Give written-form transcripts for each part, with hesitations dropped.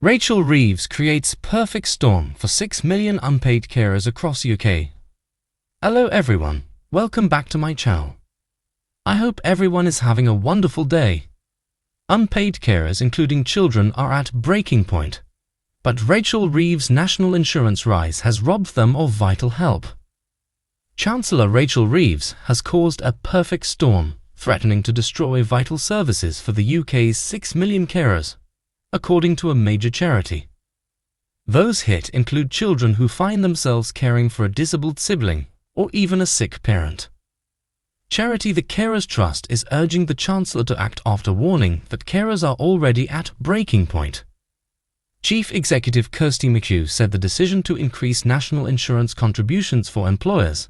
Rachel Reeves creates perfect storm for 6 million unpaid carers across UK. Hello everyone, welcome back to my channel. I hope everyone is having a wonderful day. Unpaid carers, including children, are at breaking point. But Rachel Reeves' national insurance rise has robbed them of vital help. Chancellor Rachel Reeves has caused a perfect storm, threatening to destroy vital services for the UK's 6 million carers, according to a major charity. Those hit include children who find themselves caring for a disabled sibling or even a sick parent. Charity The Carers Trust is urging the Chancellor to act after warning that carers are already at breaking point. Chief Executive Kirsty McHugh said the decision to increase national insurance contributions for employers,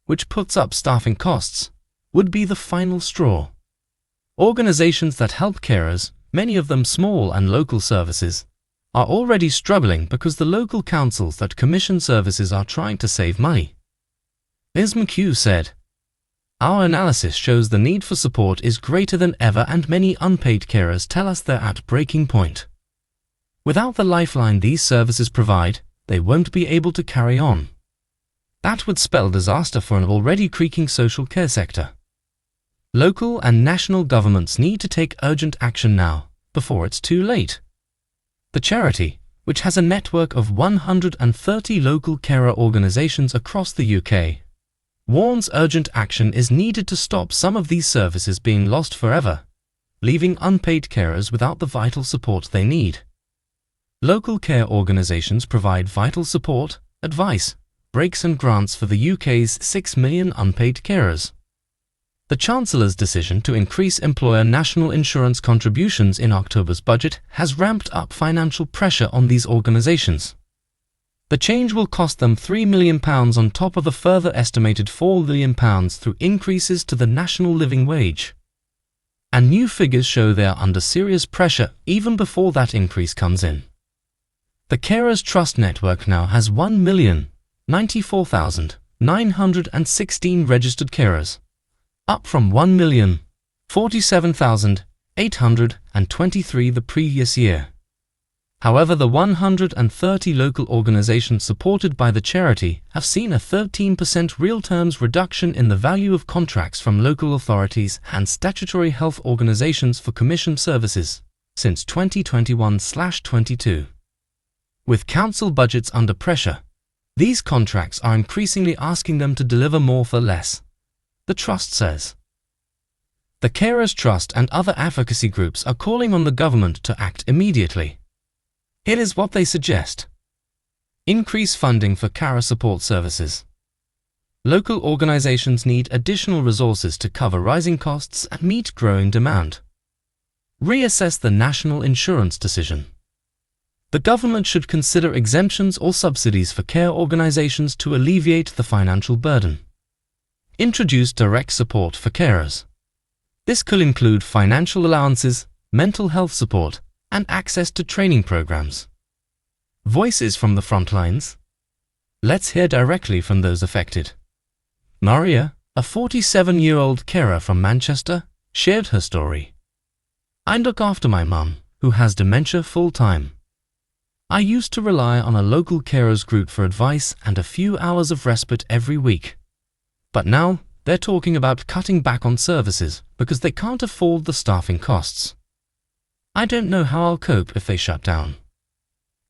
which puts up staffing costs, would be the final straw. Organisations that help carers, many of them small and local services, are already struggling because the local councils that commission services are trying to save money. Ms. McHugh said, "Our analysis shows the need for support is greater than ever and many unpaid carers tell us they're at breaking point. Without the lifeline these services provide, they won't be able to carry on. That would spell disaster for an already creaking social care sector. Local and national governments need to take urgent action now, before it's too late." The charity, which has a network of 130 local carer organisations across the UK, warns urgent action is needed to stop some of these services being lost forever, leaving unpaid carers without the vital support they need. Local care organisations provide vital support, advice, breaks and grants for the UK's 6 million unpaid carers. The Chancellor's decision to increase employer national insurance contributions in October's budget has ramped up financial pressure on these organisations. The change will cost them £3 million on top of a further estimated £4 million through increases to the national living wage. And new figures show they are under serious pressure even before that increase comes in. The Carers Trust network now has 1,094,916 registered carers, up from 1,047,823 the previous year. However, the 130 local organisations supported by the charity have seen a 13% real terms reduction in the value of contracts from local authorities and statutory health organisations for commission services since 2021/22. With council budgets under pressure, these contracts are increasingly asking them to deliver more for less, the Trust says. The Carers Trust and other advocacy groups are calling on the government to act immediately. Here is what they suggest. Increase funding for carer support services. Local organisations need additional resources to cover rising costs and meet growing demand. Reassess the national insurance decision. The government should consider exemptions or subsidies for care organisations to alleviate the financial burden. Introduce direct support for carers. This could include financial allowances, mental health support, and access to training programs. Voices from the front lines. Let's hear directly from those affected. Maria, a 47-year-old carer from Manchester, shared her story. "I look after my mum, who has dementia full-time. I used to rely on a local carers group for advice and a few hours of respite every week. But now, they're talking about cutting back on services because they can't afford the staffing costs. I don't know how I'll cope if they shut down."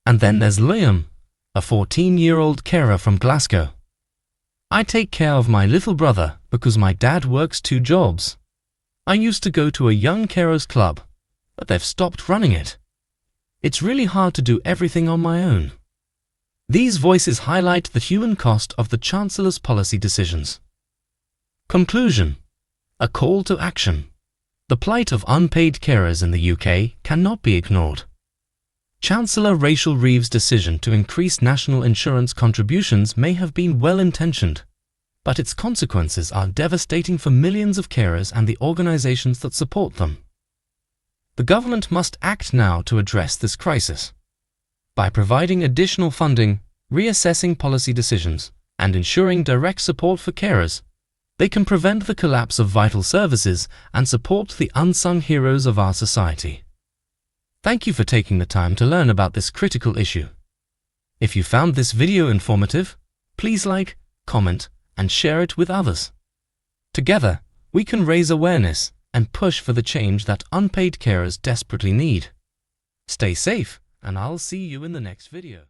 And then there's Liam, a 14-year-old carer from Glasgow. "I take care of my little brother because my dad works 2 jobs. I used to go to a young carers club, but they've stopped running it. It's really hard to do everything on my own." These voices highlight the human cost of the Chancellor's policy decisions. Conclusion. A call to action. The plight of unpaid carers in the UK cannot be ignored. Chancellor Rachel Reeves' decision to increase national insurance contributions may have been well-intentioned, but its consequences are devastating for millions of carers and the organisations that support them. The government must act now to address this crisis. By providing additional funding, reassessing policy decisions, and ensuring direct support for carers, they can prevent the collapse of vital services and support the unsung heroes of our society. Thank you for taking the time to learn about this critical issue. If you found this video informative, please like, comment, and share it with others. Together, we can raise awareness and push for the change that unpaid carers desperately need. Stay safe, and I'll see you in the next video.